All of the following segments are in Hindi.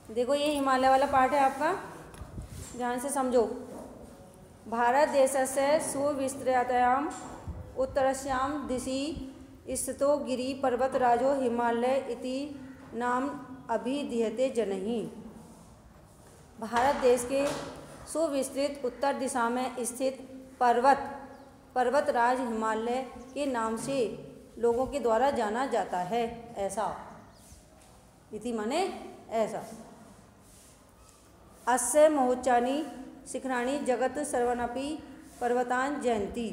देखो ये हिमालय वाला पार्ट है आपका, ध्यान से समझो। भारत देशस्य सुविस्तृतायां उत्तरस्यां दिशि स्थितो गिरि पर्वतराजो हिमालय इति नाम अभिधीयते जनैः। भारत देश के सुविस्तृत उत्तर दिशा में स्थित पर्वतराज हिमालय के नाम से लोगों के द्वारा जाना जाता है। ऐसा इति माने ऐसा। अस्य महोच्चानि शिखराणि जगत सर्वनपि पर्वतान जयंती।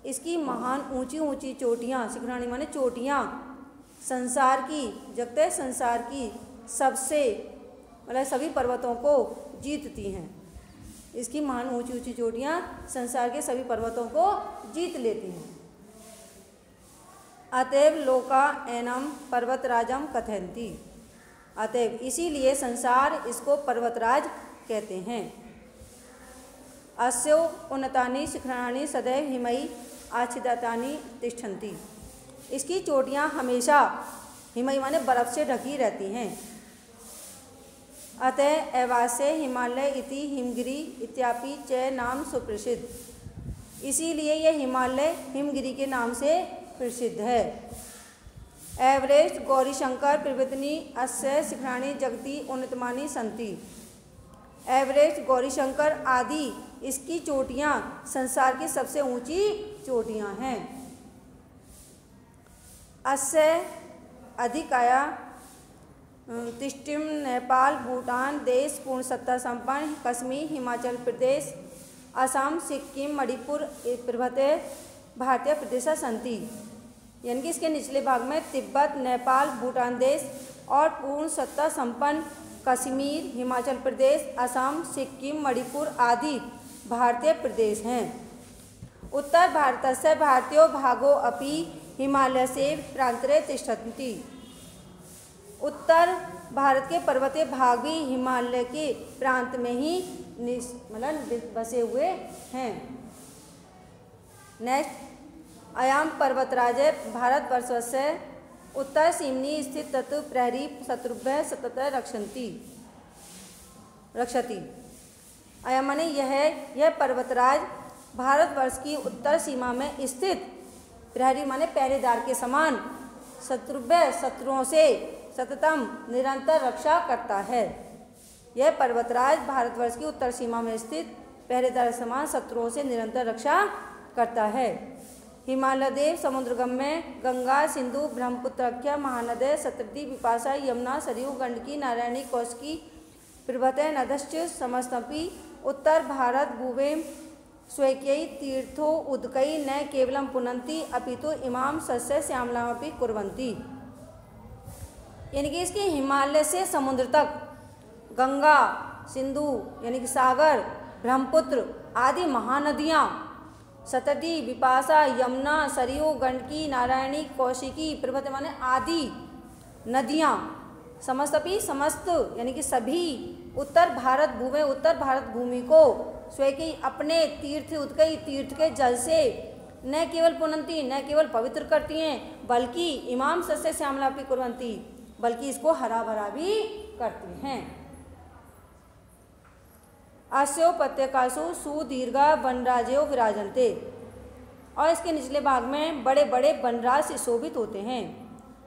इसकी महान ऊंची ऊंची चोटियाँ, शिखराणि माने चोटियाँ, संसार की जगत संसार की सबसे मतलब सभी पर्वतों को जीतती हैं। इसकी महान ऊंची ऊंची चोटियाँ संसार के सभी पर्वतों को जीत लेती हैं। अतएव लोका एनम पर्वतराजम कथयन्ति। अतएव इसीलिए संसार इसको पर्वतराज कहते हैं। अस्यो उन्नतानि शिखराणि सदैव हिमैः आच्छादितानि तिष्ठन्ति। इसकी चोटियाँ हमेशा हिमैः माने बर्फ से ढकी रहती हैं। अतः एवास्य हिमालय इति हिमगिरि इत्यापि च नाम सुप्रसिद्ध। इसीलिए यह हिमालय हिमगिरि के नाम से प्रसिद्ध है। एवरेस्ट गौरीशंकर प्रभृतीनि अस्य शिखराणि जगति उन्नतमानि सन्ति। एवरेस्ट गौरीशंकर आदि इसकी चोटियाँ संसार की सबसे ऊंची चोटियाँ हैं। अस्य अधिकाया तिष्टिम नेपाल भूटान देश पूर्ण सत्ता संपन्न कश्मीर हिमाचल प्रदेश असम सिक्किम मणिपुर प्रभृति भारतीय प्रदेश सन्ति। यानी कि इसके निचले भाग में तिब्बत नेपाल भूटान देश और पूर्ण सत्ता संपन्न कश्मीर हिमाचल प्रदेश असम सिक्किम मणिपुर आदि भारतीय प्रदेश हैं। उत्तर भारतस्य भारतीयो भागो अपि हिमालय से प्रांतरे तिष्ठन्ति। उत्तर भारत के पर्वतीय भाग भी हिमालय के प्रांत में ही मतलब बसे हुए हैं। नेक्स्ट, अयम पर्वतराज भारतवर्षस्य उत्तर सीमनि स्थित तत् प्रहरी शत्रुभ्यः सततः रक्षति। अयम माने यह पर्वतराज भारतवर्ष की उत्तर सीमा में स्थित प्रहरी माने पहरेदार के समान शत्रुभ्य शत्रुओं से सततम निरंतर रक्षा करता है। यह पर्वतराज भारतवर्ष की उत्तर सीमा में स्थित पहरेदार के समान शत्रुओं से निरंतर रक्षा करता है। हिमालय देव समुद्रगम में गंगा सिंधु ब्रह्मपुत्र महानदय सतरती बिपाशा यमुना सरयू गंडकी नारायणी कौशिकी प्रभृतय नदश्च समस्तपि उत्तर भारत भूवेम स्वैक्यै तीर्थो उदकै न केवलं पुनन्ति अपितु इमाम सस्य श्यामलामपि कुर्वन्ति। यानी कि इसके हिमालय से समुद्र तक गंगा सिंधु यानी कि सागर ब्रह्मपुत्र आदि महानदियाँ सतती बिपाशा यमुना सरयू गंडकी नारायणी कौशिकी प्रभृति माने आदि नदियाँ समस्तपि समस्त यानी कि सभी उत्तर भारत भूमि को स्वयं अपने तीर्थ उदकई तीर्थ के जल से न केवल पुनंती न केवल पवित्र करती हैं बल्कि इमाम सस्य श्यामलापि कुर्वन्ति बल्कि इसको हरा भरा भी करती हैं। अस्योपत्यकासु सुदीर्घा वनराजयो विराजन्ते। और इसके निचले भाग में बड़े बड़े वनराज से शोभित होते हैं।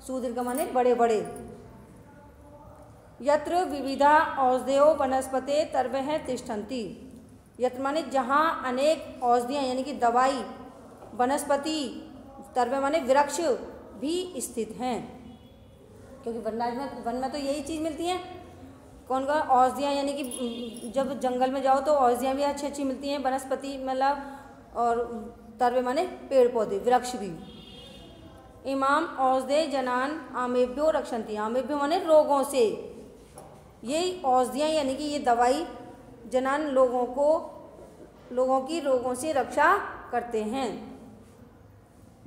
सुदीर्घ माने बड़े बड़े। यत्र विविधा औषधयो वनस्पते तर्वः तिष्ठन्ति। यत्र माने जहाँ अनेक औषधियाँ यानी कि दवाई वनस्पति तर्व माने वृक्ष भी स्थित हैं। क्योंकि वन में तो यही चीज़ मिलती है। कौन कौन औषधियाँ यानी कि जब जंगल में जाओ तो औषधियाँ भी अच्छी अच्छी मिलती हैं वनस्पति मतलब और तर्वे माने पेड़ पौधे वृक्ष भी। इमाम औषधे जनान आमेभ्यो रक्षन्ति। आमेभ्यो माने रोगों से। यही औषधियाँ यानी कि ये दवाई जनान लोगों की रोगों से रक्षा करते हैं।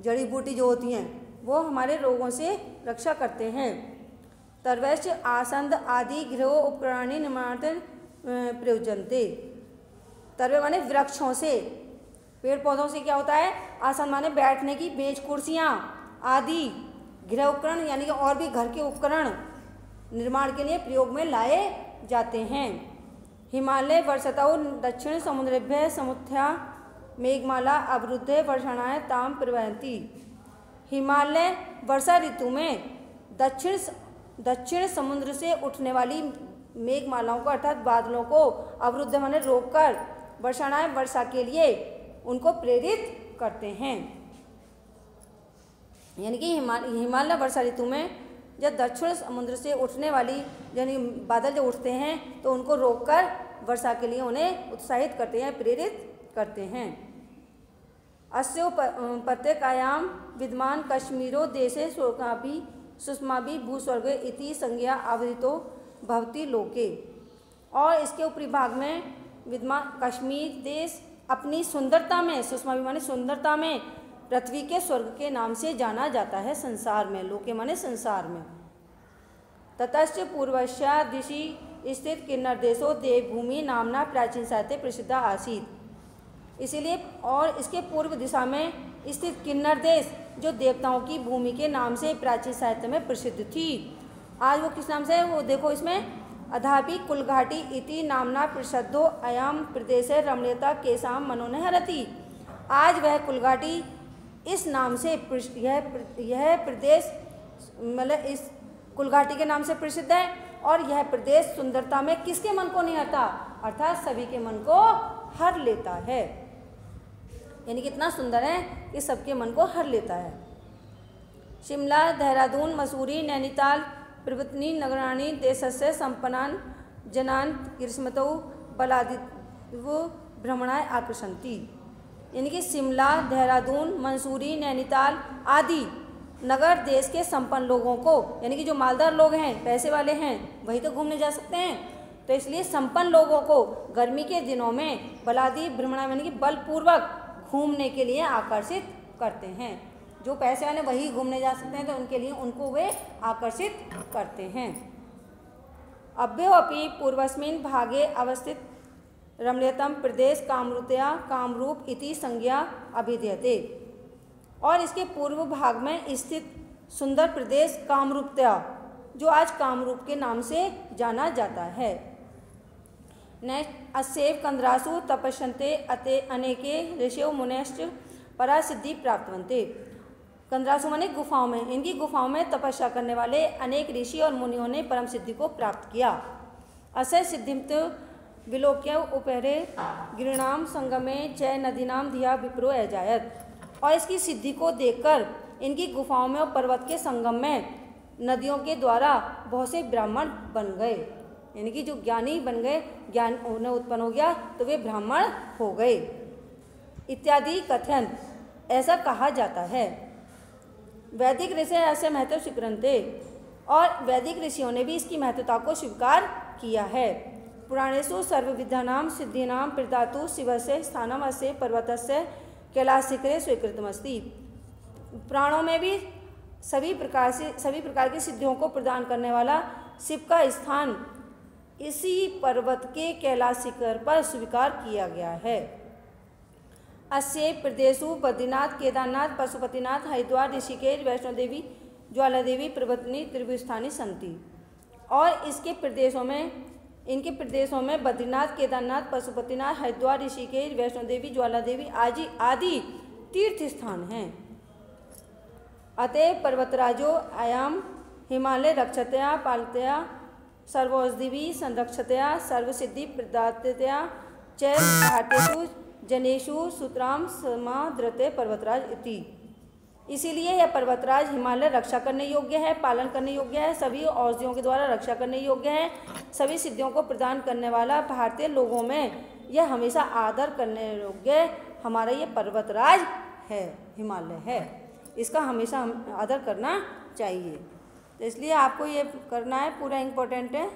जड़ी बूटी जो होती हैं वो हमारे रोगों से रक्षा करते हैं। तर्वैश्च आसंद आदि गृह उपकरणानि निर्माणार्थं प्रयुज्यन्ते। तर्वे माने वृक्षों से पेड़ पौधों से क्या होता है आसन माने बैठने की मेज कुर्सियाँ आदि गृह उपकरण यानी कि और भी घर के उपकरण निर्माण के लिए प्रयोग में लाए जाते हैं। हिमालय वर्षतौ दक्षिण समुद्रेभ्यः समुत्थ्या मेघमाला अवरुद्धे वर्षणाय ताम प्रवहन्ति। हिमालय वर्षा ऋतु में दक्षिण समुद्र से उठने वाली मेघमालाओं को अर्थात बादलों को अवरुद्ध माने रोककर वर्षणाएं वर्षा के लिए उनको प्रेरित करते हैं। यानी कि हिमालय वर्षा ऋतु में जब दक्षिण समुद्र से उठने वाली यानी बादल जब उठते हैं तो उनको रोककर वर्षा के लिए उन्हें उत्साहित करते हैं, प्रेरित करते हैं। अस्य उपत्यकायां विद्यमान कश्मीरो देशे शोकापि सुषमाभि भूस्वर्गे इति संज्ञा आवृतो भवति लोके। और इसके ऊपरी भाग में विद्यमान कश्मीर देश अपनी सुंदरता में, सुषमाभि माने सुंदरता में, पृथ्वी के स्वर्ग के नाम से जाना जाता है संसार में। लोके माने संसार में। ततश्च पूर्वस्या दिशि स्थित किन्नर देशो देवभूमि नामना प्राचीन साहित्य प्रसिद्ध आसीत। इसीलिए और इसके पूर्व दिशा में स्थित किन्नर देश जो देवताओं की भूमि के नाम से प्राचीन साहित्य में प्रसिद्ध थी। आज वो किस नाम से है वो देखो, इसमें अधापि कुलघाटी इति नामना प्रसिद्धो अयम प्रदेश रमणीयता केशाम मनोनहरति। आज वह कुलघाटी इस नाम से यह प्रदेश मतलब इस कुलघाटी के नाम से प्रसिद्ध है और यह प्रदेश सुंदरता में किसके मन को नहीं हरता, अर्थात सभी के मन को हर लेता है। यानी कितना सुंदर है कि सबके मन को हर लेता है। शिमला, देहरादून, मसूरी, नैनीताल प्रभृति नगराणि देशस्य संपन्नान् जनान् ग्रीष्मतौ बलादिव भ्रमणाय आकर्षन्ति। यानी कि शिमला, देहरादून, मंसूरी, नैनीताल आदि नगर देश के संपन्न लोगों को, यानी कि जो मालदार लोग हैं, पैसे वाले हैं, वही तो घूमने जा सकते हैं। तो इसलिए संपन्न लोगों को गर्मी के दिनों में बलादि भ्रमणा यानी कि बलपूर्वक घूमने के लिए आकर्षित करते हैं। जो पैसे वाले वही घूमने जा सकते हैं तो उनके लिए उनको वे आकर्षित करते हैं। अभ्योऽपि पूर्वस्मिन् भागे अवस्थित रमणीयतम प्रदेश कामरूपतया कामरूप इति संज्ञा अभिधीयते। और इसके पूर्व भाग में स्थित सुंदर प्रदेश कामरूपतया जो आज कामरूप के नाम से जाना जाता है। नेक्स्ट, अस्यैव कंदरासु तपस्यन्ते अते अनेके ऋषयो मुनयश्च परासिद्धि प्राप्तवन्ते। कंदरासु माने गुफाओं में, इनकी गुफाओं में तपस्या करने वाले अनेक ऋषि और मुनियों ने परम सिद्धि को प्राप्त किया। अस्य सिद्धिमत विलोक्य उपहरे गिरिणाम संगमे च नदीनाम धिया विप्रो अजायत। और इसकी सिद्धि को देखकर इनकी गुफाओं में और पर्वत के संगम में नदियों के द्वारा बहुत से ब्राह्मण बन गए। यानी कि जो ज्ञानी बन गए, ज्ञान उन्हें उत्पन्न हो गया तो वे ब्राह्मण हो गए इत्यादि कथन ऐसा कहा जाता है। वैदिक ऋषि ऐसे महत्व स्वीकृते और वैदिक ऋषियों ने भी इसकी महत्वता को स्वीकार किया है। पुराणेषु सर्वविद्यानां सिद्धीनां प्रदातु शिवस्य स्थानम् अस्य पर्वतस्य कैलासशिखरे स्वीकृतमस्ति। पुराणों में भी सभी प्रकार की सिद्धियों को प्रदान करने वाला शिव का स्थान इसी पर्वत के कैलाश शिखर पर स्वीकार किया गया है। अस्य प्रदेशु बद्रीनाथ, केदारनाथ, पशुपतिनाथ, हरिद्वार, ऋषिकेश, वैष्णो देवी, ज्वाला देवी प्रभृति त्रिभुस्थानी संति। और इनके प्रदेशों में बद्रीनाथ, केदारनाथ, पशुपतिनाथ, हरिद्वार, ऋषिकेश, वैष्णो देवी, ज्वाला देवी आदि तीर्थ स्थान हैं। अतः पर्वतराजो अयम हिमालय रक्षतया पालतया सर्वौषधिभिः संरक्षतया सर्वसिद्धि प्रदातया च भारतेषु जनेषु सूत्राम समादृते पर्वतराज इति। इसीलिए यह पर्वतराज हिमालय रक्षा करने योग्य है, पालन करने योग्य है, सभी औषधियों के द्वारा रक्षा करने योग्य है, सभी सिद्धियों को प्रदान करने वाला भारतीय लोगों में यह हमेशा आदर करने योग्य हमारा ये पर्वतराज है, हिमालय है। इसका हमेशा हम आदर करना चाहिए। तो इसलिए आपको ये करना है, पूरा इम्पोर्टेंट है।